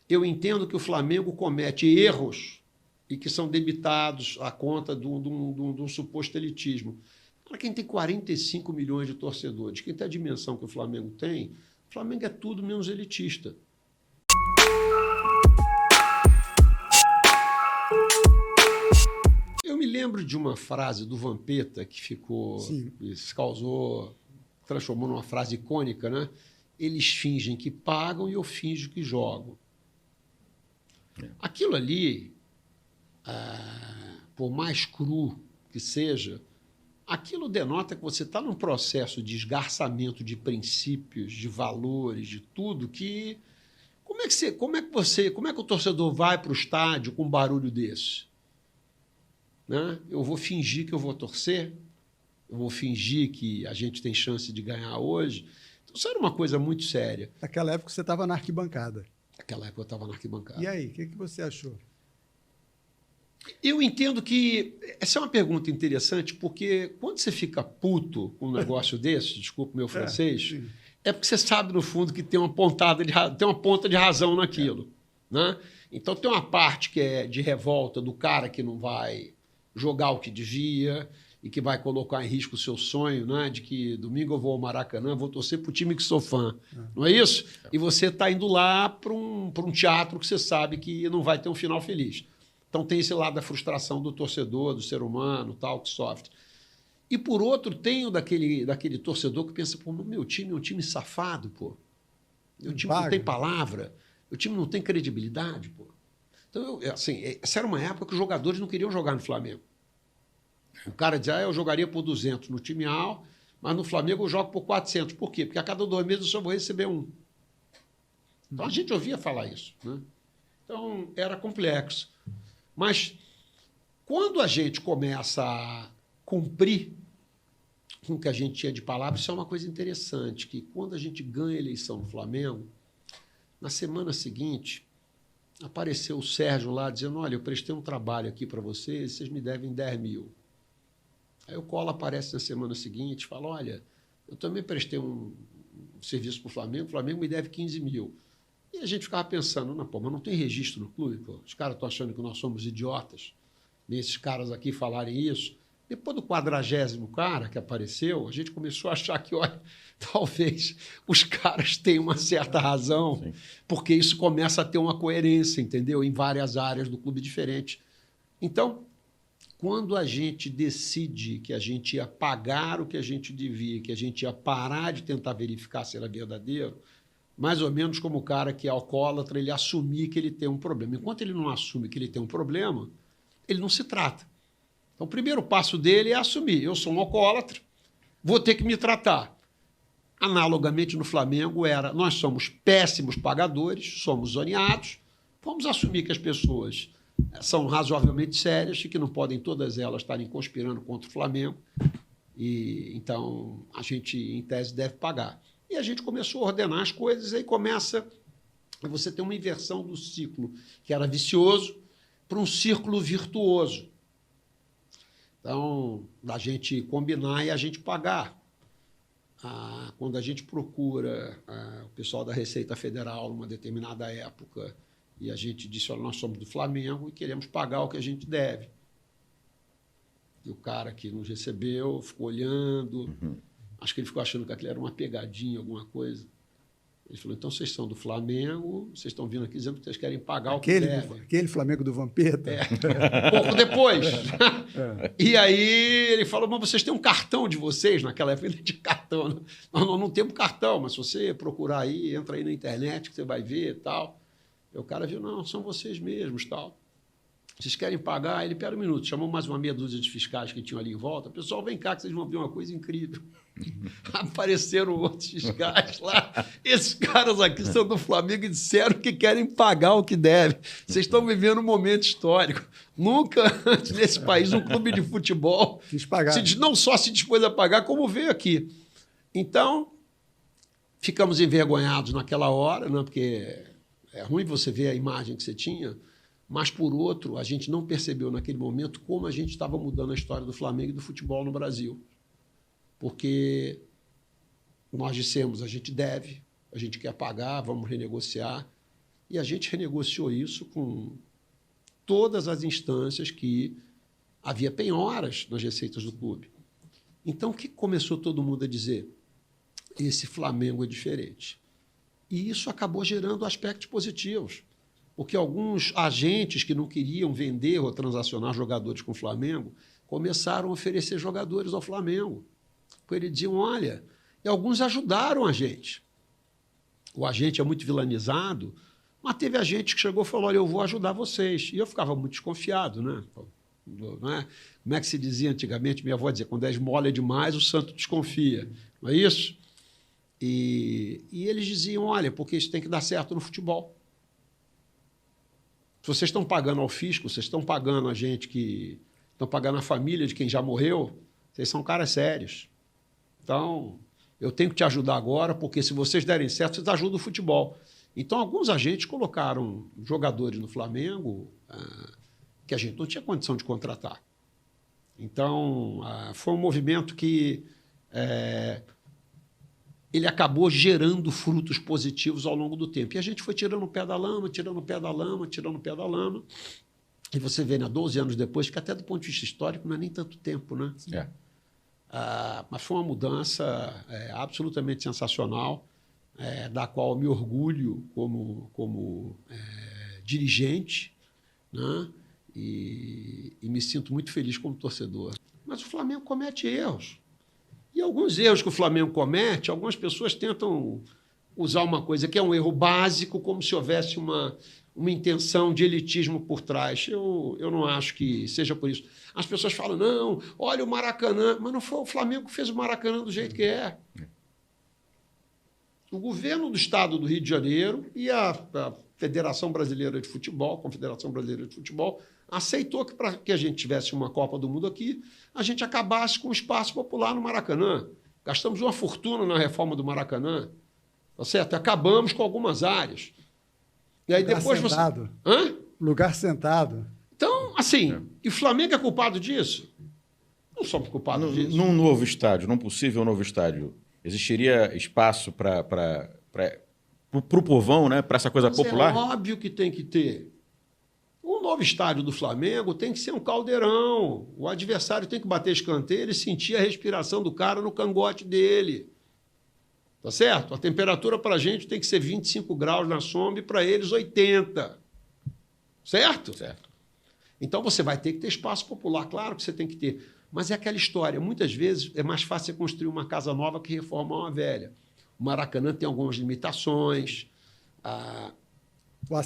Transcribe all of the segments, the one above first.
eu entendo que o Flamengo comete erros e que são debitados à conta de um suposto elitismo. Para quem tem 45 milhões de torcedores, quem tem a dimensão que o Flamengo tem, o Flamengo é tudo menos elitista. Eu me lembro de uma frase do Vampeta que ficou, se transformou numa frase icônica, né? Eles fingem que pagam e eu finjo que jogo. Aquilo ali, por mais cru que seja, aquilo denota que você está num processo de esgarçamento de princípios, de valores, de tudo que... Como é que o torcedor vai para o estádio com um barulho desse? Né? Eu vou fingir que eu vou torcer? Eu vou fingir que a gente tem chance de ganhar hoje? Então, isso era uma coisa muito séria. Naquela época você estava na arquibancada. Naquela época eu estava na arquibancada. E aí, o que você achou? Eu entendo que... Essa é uma pergunta interessante, porque quando você fica puto com um negócio desse, desculpa o meu francês, é porque você sabe, no fundo, que tem uma ponta de razão naquilo. Né? Então, tem uma parte que é de revolta do cara que não vai jogar o que devia e que vai colocar em risco o seu sonho, né? De que domingo eu vou ao Maracanã, vou torcer para o time que sou fã. Não é isso? E você está indo lá para um teatro que você sabe que não vai ter um final feliz. Então tem esse lado da frustração do torcedor, do ser humano, tal, que sofre. E, por outro, tem o daquele torcedor que pensa, pô, meu time é um time safado, pô. Meu time não tem palavra, meu time não tem credibilidade, pô. Então, essa era uma época que os jogadores não queriam jogar no Flamengo. O cara dizia, eu jogaria por 200 no time A, mas no Flamengo eu jogo por 400. Por quê? Porque a cada 2 meses eu só vou receber um. Então a gente ouvia falar isso. Né? Então era complexo. Mas quando a gente começa a cumprir com o que a gente tinha de palavra, isso é uma coisa interessante, que quando a gente ganha a eleição no Flamengo, na semana seguinte, apareceu o Sérgio lá dizendo, olha, eu prestei um trabalho aqui para vocês, vocês me devem 10 mil. Aí o Collor aparece na semana seguinte e fala, olha, eu também prestei um serviço para o Flamengo me deve 15 mil. E a gente ficava pensando, não, pô, mas não tem registro no clube, pô. Os caras estão achando que nós somos idiotas, nem esses caras aqui falarem isso. Depois do 40º cara que apareceu, a gente começou a achar que, olha, talvez os caras tenham uma certa razão, sim, porque isso começa a ter uma coerência, entendeu? Em várias áreas do clube diferentes. Então, quando a gente decide que a gente ia pagar o que a gente devia, que a gente ia parar de tentar verificar se era verdadeiro, mais ou menos como o cara que é alcoólatra, ele assumir que ele tem um problema. Enquanto ele não assume que ele tem um problema, ele não se trata. Então, o primeiro passo dele é assumir. Eu sou um alcoólatra, vou ter que me tratar. Analogamente, no Flamengo, nós somos péssimos pagadores, somos zoneados, vamos assumir que as pessoas são razoavelmente sérias e que não podem todas elas estarem conspirando contra o Flamengo. E, então, a gente, em tese, deve pagar. E a gente começou a ordenar as coisas, e aí você tem uma inversão do ciclo que era vicioso para um círculo virtuoso. Então, da gente combinar e a gente pagar. Quando a gente procura o pessoal da Receita Federal numa determinada época e a gente disse, olha, nós somos do Flamengo e queremos pagar o que a gente deve. E o cara que nos recebeu ficou olhando, acho que ele ficou achando que aquilo era uma pegadinha, alguma coisa. Ele falou, então vocês são do Flamengo, vocês estão vindo aqui dizendo que vocês querem pagar o que devem. Aquele Flamengo do Vampeta? Pouco depois. E aí ele falou, mas vocês têm um cartão de vocês? Naquela época ele tinha cartão. Nós não temos cartão, mas se você procurar aí, entra aí na internet que você vai ver e tal. E o cara viu, não, são vocês mesmos tal. Vocês querem pagar? Ele, pera um minuto, chamou mais uma meia dúzia de fiscais que tinham ali em volta. Pessoal, vem cá que vocês vão ver uma coisa incrível. Apareceram outros fiscais lá. Esses caras aqui são do Flamengo e disseram que querem pagar o que devem. Vocês estão vivendo um momento histórico. Nunca antes nesse país um clube de futebol não só se dispôs a pagar, como veio aqui. Então, ficamos envergonhados naquela hora, né? Porque é ruim você ver a imagem que você tinha, mas, por outro, a gente não percebeu naquele momento como a gente estava mudando a história do Flamengo e do futebol no Brasil. Porque nós dissemos, a gente deve, a gente quer pagar, vamos renegociar. E a gente renegociou isso com todas as instâncias que havia penhoras nas receitas do clube. Então, o que começou todo mundo a dizer? Esse Flamengo é diferente. E isso acabou gerando aspectos positivos, porque alguns agentes que não queriam vender ou transacionar jogadores com o Flamengo começaram a oferecer jogadores ao Flamengo. Porque eles diziam, olha, e alguns ajudaram a gente. O agente é muito vilanizado, mas teve agente que chegou e falou, olha, eu vou ajudar vocês. E eu ficava muito desconfiado, né? Não é? Como é que se dizia antigamente? Minha avó dizia, quando é esmola demais, o santo desconfia. Não é isso? E eles diziam, olha, porque isso tem que dar certo no futebol. Se vocês estão pagando ao fisco, vocês estão pagando a gente que... Estão pagando a família de quem já morreu, vocês são caras sérios. Então, eu tenho que te ajudar agora, porque se vocês derem certo, vocês ajudam o futebol. Então, alguns agentes colocaram jogadores no Flamengo que a gente não tinha condição de contratar. Então, foi um movimento que ele acabou gerando frutos positivos ao longo do tempo. E a gente foi tirando o pé da lama, tirando o pé da lama, tirando o pé da lama. E você vê, 12 anos depois, que até do ponto de vista histórico não é nem tanto tempo, né? Mas foi uma mudança absolutamente sensacional, da qual eu me orgulho como dirigente, né? E me sinto muito feliz como torcedor. Mas o Flamengo comete erros. E alguns erros que o Flamengo comete, algumas pessoas tentam usar uma coisa que é um erro básico, como se houvesse uma intenção de elitismo por trás. Eu não acho que seja por isso. As pessoas falam, não, olha o Maracanã. Mas não foi o Flamengo que fez o Maracanã do jeito que é. O governo do Estado do Rio de Janeiro e a Federação Brasileira de Futebol, a Confederação Brasileira de Futebol, aceitou que, para que a gente tivesse uma Copa do Mundo aqui, a gente acabasse com o espaço popular no Maracanã. Gastamos uma fortuna na reforma do Maracanã. Tá certo? Acabamos com algumas áreas. E aí lugar depois sentado. você... Hã? Lugar sentado. Então, assim, e o Flamengo é culpado disso? Não somos culpados disso. Num novo estádio, num possível novo estádio, existiria espaço para o povão, né? Para essa coisa popular? É óbvio que tem que ter. O novo estádio do Flamengo tem que ser um caldeirão. O adversário tem que bater escanteio e sentir a respiração do cara no cangote dele. Tá certo? A temperatura para a gente tem que ser 25 graus na sombra e para eles 80. Certo? Certo. Então você vai ter que ter espaço popular, claro que você tem que ter. Mas é aquela história, muitas vezes é mais fácil você construir uma casa nova que reformar uma velha. O Maracanã tem algumas limitações.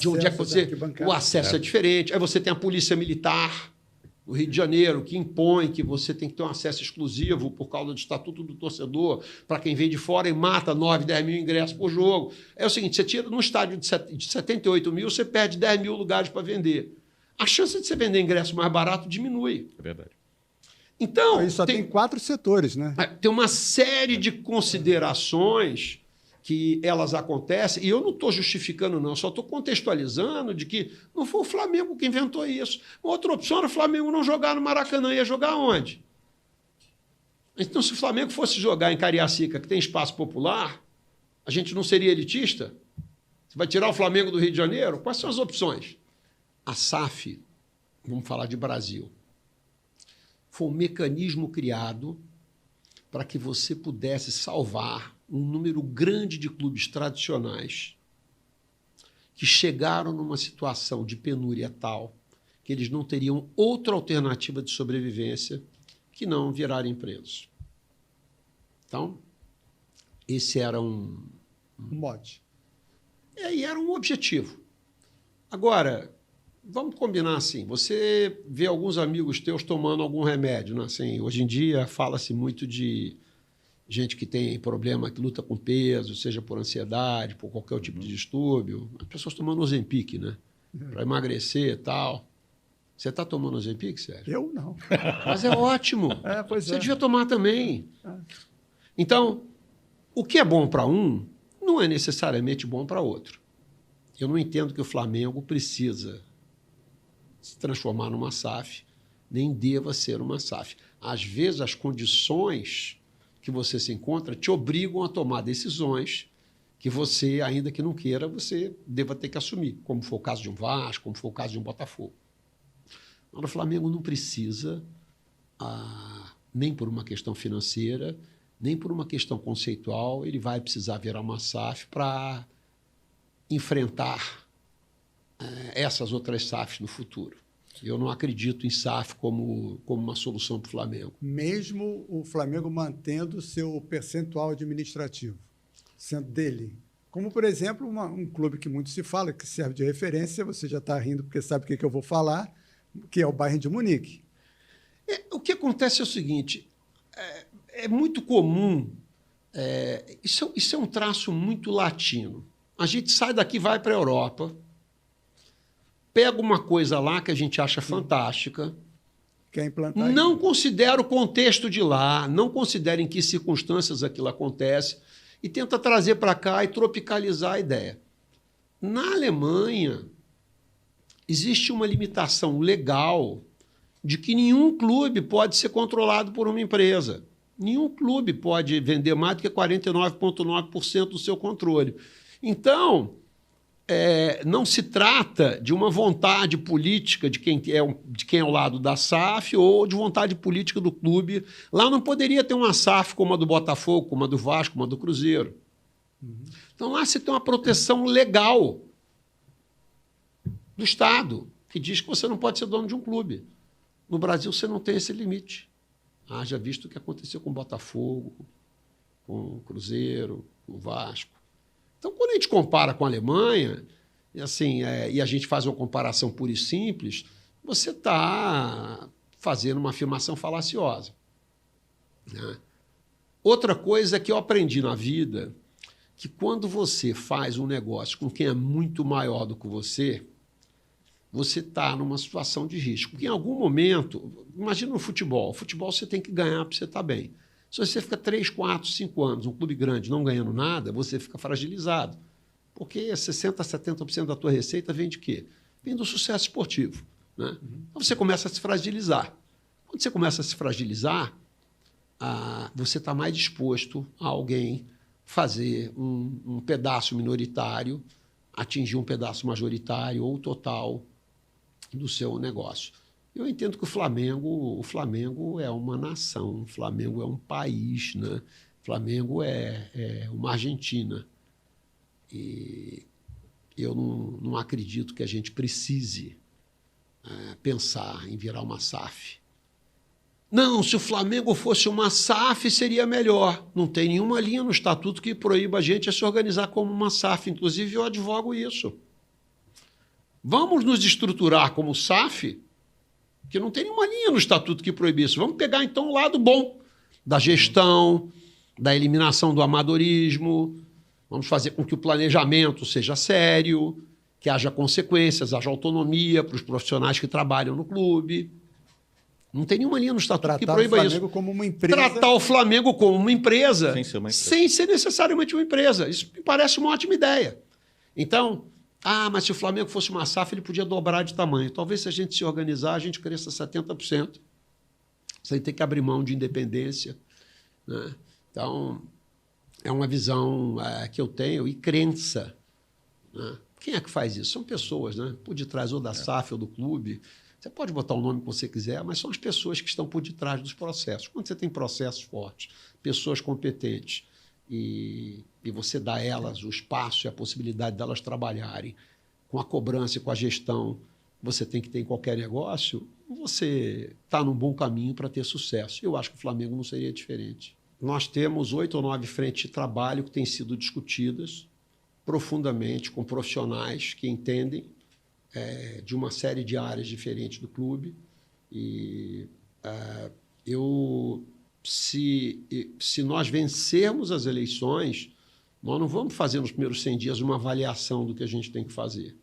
De onde é que o acesso é diferente. Aí você tem a polícia militar do Rio de Janeiro, que impõe que você tem que ter um acesso exclusivo por causa do Estatuto do Torcedor, para quem vem de fora e mata 9, 10 mil ingressos por jogo. É o seguinte, você tira num estádio de 78 mil, você perde 10 mil lugares para vender. A chance de você vender ingresso mais barato diminui. É verdade. Então, aí só tem 4 setores, né? Tem uma série de considerações que elas acontecem, e eu não estou justificando, não, só estou contextualizando de que não foi o Flamengo que inventou isso. Outra opção era o Flamengo não jogar no Maracanã, ia jogar onde? Então, se o Flamengo fosse jogar em Cariacica, que tem espaço popular, a gente não seria elitista? Você vai tirar o Flamengo do Rio de Janeiro? Quais são as opções? A SAF, vamos falar de Brasil, foi um mecanismo criado para que você pudesse salvar um número grande de clubes tradicionais que chegaram numa situação de penúria tal que eles não teriam outra alternativa de sobrevivência que não virarem presos. Então, esse era um mote. E era um objetivo. Agora, vamos combinar assim, você vê alguns amigos teus tomando algum remédio, né? Assim, hoje em dia fala-se muito de gente que tem problema, que luta com peso, seja por ansiedade, por qualquer tipo de distúrbio. As pessoas tomando Ozempic, né? Para emagrecer e tal. Você está tomando Ozempic, Sérgio? Eu não. Mas é ótimo. Você devia tomar também. Então, o que é bom para um não é necessariamente bom para outro. Eu não entendo que o Flamengo precisa se transformar numa SAF, nem deva ser uma SAF. Às vezes, as condições que você se encontra te obrigam a tomar decisões que você, ainda que não queira, você deva ter que assumir, como foi o caso de um Vasco, como foi o caso de um Botafogo. Agora, o Flamengo não precisa, nem por uma questão financeira, nem por uma questão conceitual, ele vai precisar virar uma SAF para enfrentar essas outras SAFs no futuro. Eu não acredito em SAF como uma solução para o Flamengo. Mesmo o Flamengo mantendo o seu percentual administrativo, sendo dele. Como, por exemplo, um clube que muito se fala, que serve de referência, você já está rindo porque sabe o que eu vou falar, que é o Bayern de Munique. O que acontece é o seguinte, é muito comum, isso é um traço muito latino. A gente sai daqui, vai para a Europa, pega uma coisa lá que a gente acha fantástica, Quer implantar não considera o contexto de lá, não considera em que circunstâncias aquilo acontece e tenta trazer para cá e tropicalizar a ideia. Na Alemanha, existe uma limitação legal de que nenhum clube pode ser controlado por uma empresa. Nenhum clube pode vender mais do que 49,9% do seu controle. Então, não se trata de uma vontade política de quem é ao lado da SAF ou de vontade política do clube. Lá não poderia ter uma SAF como a do Botafogo, como a do Vasco, como a do Cruzeiro. Então, lá se tem uma proteção legal do Estado, que diz que você não pode ser dono de um clube. No Brasil, você não tem esse limite. Haja visto o que aconteceu com o Botafogo, com o Cruzeiro, com o Vasco. Então, quando a gente compara com a Alemanha, e a gente faz uma comparação pura e simples, você está fazendo uma afirmação falaciosa. Né? Outra coisa que eu aprendi na vida, que quando você faz um negócio com quem é muito maior do que você está numa situação de risco. Porque em algum momento, imagina no futebol, você tem que ganhar para você estar bem. Se você fica 3, 4, 5 anos, um clube grande, não ganhando nada, você fica fragilizado. Porque 60%, 70% da tua receita vem de quê? Vem do sucesso esportivo. Né? Então você começa a se fragilizar. Quando você começa a se fragilizar, você está mais disposto a alguém fazer um pedaço minoritário, atingir um pedaço majoritário ou total do seu negócio. Eu entendo que o Flamengo é uma nação, o Flamengo é um país, né? O Flamengo é uma Argentina. E eu não acredito que a gente precise pensar em virar uma SAF. Não, se o Flamengo fosse uma SAF, seria melhor. Não tem nenhuma linha no estatuto que proíba a gente a se organizar como uma SAF. Inclusive, eu advogo isso. Vamos nos estruturar como SAF, que não tem nenhuma linha no estatuto que proíbe isso. Vamos pegar, então, o lado bom da gestão, da eliminação do amadorismo. Vamos fazer com que o planejamento seja sério, que haja consequências, haja autonomia para os profissionais que trabalham no clube. Não tem nenhuma linha no estatuto que proíba isso. Tratar o Flamengo como uma empresa. Tratar o Flamengo como uma empresa, sem ser uma empresa. Sem ser necessariamente uma empresa. Isso me parece uma ótima ideia. Então, mas se o Flamengo fosse uma SAF, ele podia dobrar de tamanho. Talvez, se a gente se organizar, a gente cresça 70%, sem ter que abrir mão de independência. Né? Então, é uma visão que eu tenho e crença. Né? Quem é que faz isso? São pessoas, né? Por detrás ou da SAF ou do clube. Você pode botar o nome que você quiser, mas são as pessoas que estão por detrás dos processos. Quando você tem processos fortes, pessoas competentes, e você dá a elas o espaço e a possibilidade delas trabalharem com a cobrança e com a gestão que você tem que ter em qualquer negócio, você está num bom caminho para ter sucesso. Eu acho que o Flamengo não seria diferente. Nós temos 8 ou 9 frentes de trabalho que têm sido discutidas profundamente com profissionais que entendem de uma série de áreas diferentes do clube. E se nós vencermos as eleições, nós não vamos fazer nos primeiros 100 dias uma avaliação do que a gente tem que fazer.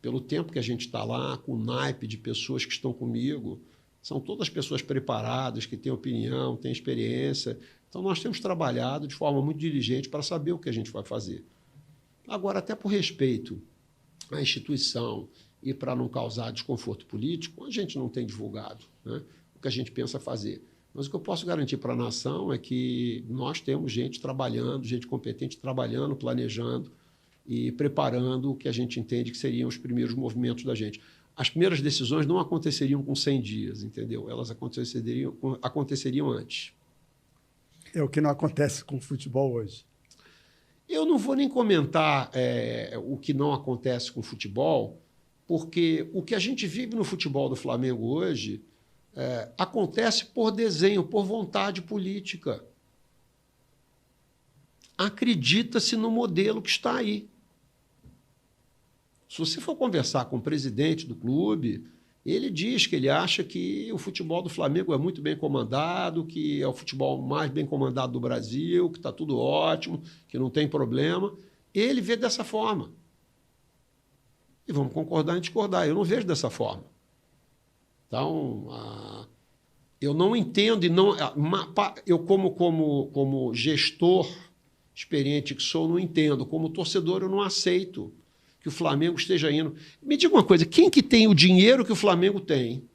Pelo tempo que a gente está lá, com o naipe de pessoas que estão comigo, são todas pessoas preparadas, que têm opinião, têm experiência. Então, nós temos trabalhado de forma muito diligente para saber o que a gente vai fazer. Agora, até por respeito à instituição e para não causar desconforto político, a gente não tem divulgado, né, o que a gente pensa fazer. Mas o que eu posso garantir para a nação é que nós temos gente trabalhando, gente competente trabalhando, planejando e preparando o que a gente entende que seriam os primeiros movimentos da gente. As primeiras decisões não aconteceriam com 100 dias, entendeu? Elas aconteceriam antes. É o que não acontece com o futebol hoje. Eu não vou nem comentar o que não acontece com o futebol, porque o que a gente vive no futebol do Flamengo hoje acontece por desenho, por vontade política. Acredita-se no modelo que está aí. Se você for conversar com o presidente do clube, ele diz que ele acha que o futebol do Flamengo é muito bem comandado, que é o futebol mais bem comandado do Brasil, que está tudo ótimo, que não tem problema. Ele vê dessa forma. E vamos concordar em discordar. Eu não vejo dessa forma. Então, eu não entendo, eu como gestor experiente que sou, não entendo. Como torcedor, eu não aceito que o Flamengo esteja indo. Me diga uma coisa, quem que tem o dinheiro que o Flamengo tem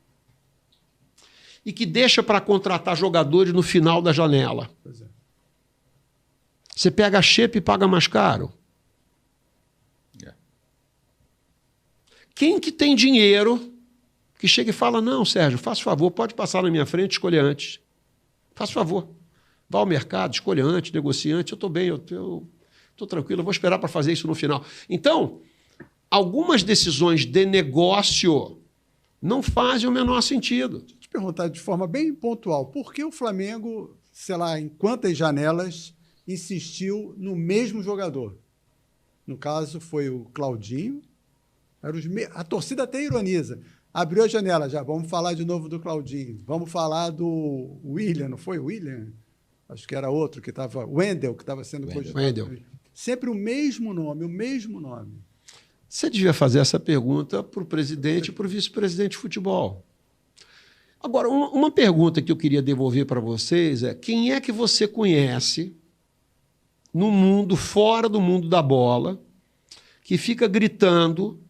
e que deixa para contratar jogadores no final da janela? Pois é. Você pega a xepa e paga mais caro. Quem que tem dinheiro que chega e fala, não, Sérgio, faça favor, pode passar na minha frente, escolha antes. Faça favor. Vá ao mercado, escolha antes, negocie antes. Eu estou bem, eu estou tranquilo, eu vou esperar para fazer isso no final. Então, algumas decisões de negócio não fazem o menor sentido. Deixa eu te perguntar de forma bem pontual, por que o Flamengo, sei lá, em quantas janelas insistiu no mesmo jogador? No caso, foi o Claudinho. A torcida até ironiza. Abriu a janela já, vamos falar de novo do Claudinho. Vamos falar do William, não foi o William? Acho que era outro que estava... Wendel, que estava sendo cogitado. Wendel. Sempre o mesmo nome, o mesmo nome. Você devia fazer essa pergunta para o presidente e para o vice-presidente de futebol. Agora, uma pergunta que eu queria devolver para vocês é: quem é que você conhece no mundo, fora do mundo da bola, que fica gritando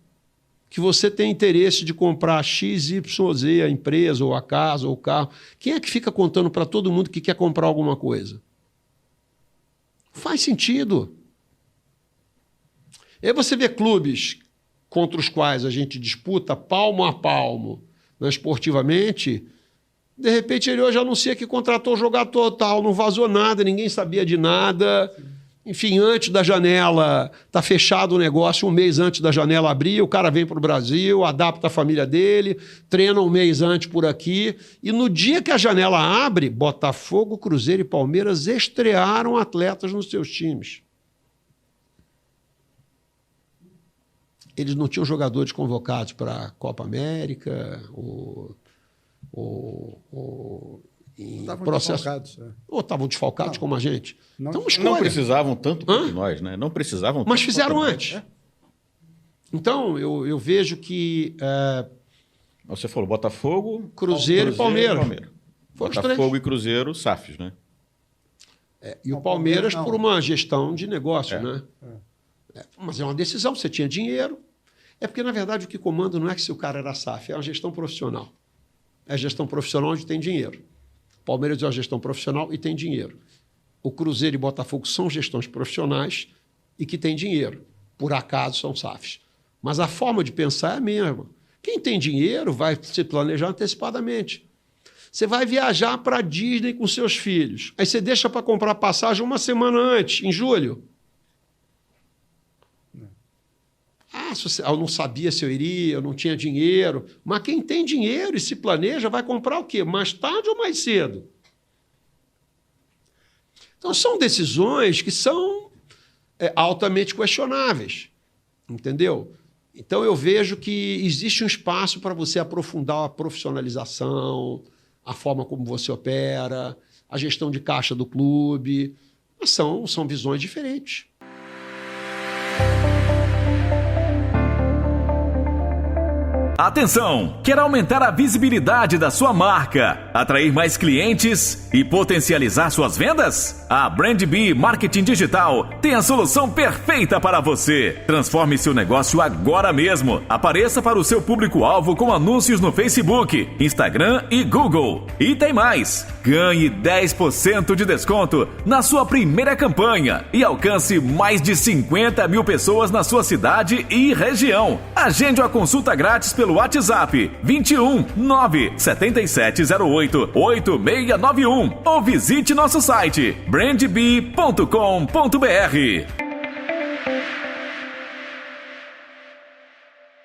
que você tem interesse de comprar X, Y, Z, a empresa, ou a casa, ou o carro? Quem é que fica contando para todo mundo que quer comprar alguma coisa? Faz sentido. E aí você vê clubes contra os quais a gente disputa palmo a palmo, né, esportivamente, de repente ele hoje anuncia que contratou o jogador tal, não vazou nada, ninguém sabia de nada. Enfim, antes da janela, está fechado o negócio, um mês antes da janela abrir, o cara vem para o Brasil, adapta a família dele, treina um mês antes por aqui, e no dia que a janela abre, Botafogo, Cruzeiro e Palmeiras estrearam atletas nos seus times. Eles não tinham jogadores convocados para a Copa América, Estavam processo... desfalcados. Ou estavam desfalcados como a gente? Então, não precisavam tanto quanto nós, né? Não precisavam tanto. Mas fizeram quanto antes. nós. Então, eu vejo que... Você falou Botafogo, Cruzeiro e Palmeiras. Botafogo e Cruzeiro, SAFs, né? E o Palmeiras por uma gestão de negócio, né? Mas é uma decisão, você tinha dinheiro. É porque, na verdade, o que comanda não é que se o cara era SAF, é uma gestão profissional. É a gestão profissional onde tem dinheiro. O Palmeiras é uma gestão profissional e tem dinheiro. O Cruzeiro e Botafogo são gestões profissionais e que têm dinheiro. Por acaso são SAFs. Mas a forma de pensar é a mesma. Quem tem dinheiro vai se planejar antecipadamente. Você vai viajar para a Disney com seus filhos. Aí você deixa para comprar passagem uma semana antes, em julho. Eu não sabia se eu iria, eu não tinha dinheiro. Mas quem tem dinheiro e se planeja vai comprar o quê? Mais tarde ou mais cedo? Então, são decisões que são altamente questionáveis. Entendeu? Então, eu vejo que existe um espaço para você aprofundar a profissionalização, a forma como você opera, a gestão de caixa do clube. Mas são visões diferentes. Atenção! Quer aumentar a visibilidade da sua marca, atrair mais clientes e potencializar suas vendas? A Brand Bee Marketing Digital tem a solução perfeita para você. Transforme seu negócio agora mesmo. Apareça para o seu público-alvo com anúncios no Facebook, Instagram e Google. E tem mais! Ganhe 10% de desconto na sua primeira campanha e alcance mais de 50 mil pessoas na sua cidade e região. Agende uma consulta grátis pelo WhatsApp 21 97708 8691 ou visite nosso site brandbee.com.br.